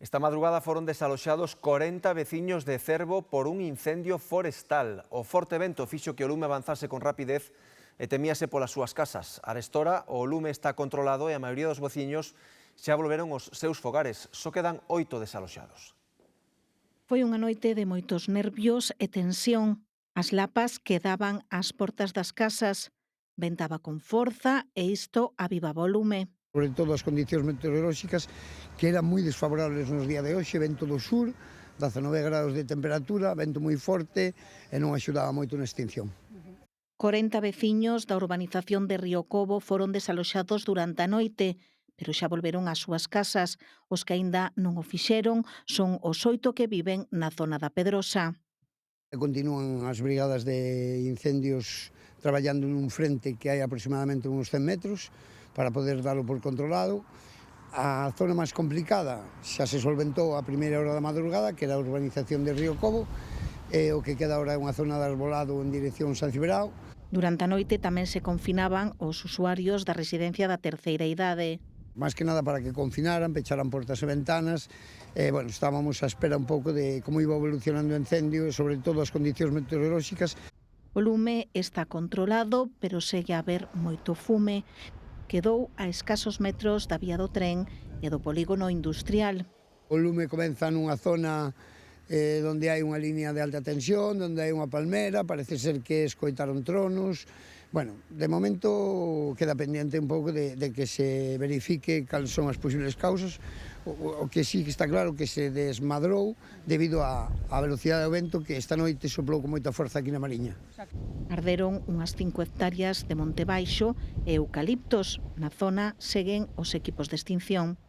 Esta madrugada foron desaloxados 40 veciños de Cervo por un incendio forestal. O forte vento fixo que o lume avanzase con rapidez e temíase polas súas casas. Arestora, o lume está controlado e a maioría dos veciños xa volveron aos seus fogares. Só quedan 8 desaloxados. Foi unha noite de moitos nervios e tensión. As lapas quedaban ás portas das casas. Ventaba con forza e isto avivaba o lume. Sobre todo as condicións meteorolóxicas que eran moi desfavorables nos días de hoxe, vento do sur, 19 grados de temperatura, vento moi forte e non axudaba moito na extinción. 40 veciños da urbanización de Río Cobo foron desaloxados durante a noite, pero xa volveron ás súas casas. Os que aínda non o fixeron son os 8 que viven na zona da Pedrosa. Continúan as brigadas de incendios traballando nun frente que hai aproximadamente uns 100 metros para poder dalo por controlado. A zona máis complicada xa se solventou a primeira hora da madrugada, que era a urbanización de Río Cobo, e o que queda ahora é unha zona de arbolado en dirección San Cibrao. Durante a noite tamén se confinaban os usuarios da residencia da terceira idade. Máis que nada para que confinaran, pecharan portas e ventanas. Estábamos á espera un pouco de como iba evolucionando o incendio e sobre todo as condicións meteorolóxicas. O lume está controlado, pero segue a haber moito fume. Quedou a escasos metros da vía do tren e do polígono industrial. O lume comeza nunha zona onde hai unha línea de alta tensión, onde hai unha palmera, parece ser que escoitaron tronos. Bueno, de momento queda pendiente un pouco de que se verifique cales son as posibles causas. O que sí que está claro que se desmadrou debido á velocidade do vento que esta noite soplou con moita forza aquí na Mariña. Arderon unhas 5 hectáreas de monte baixo e eucaliptos. Na zona seguen os equipos de extinción.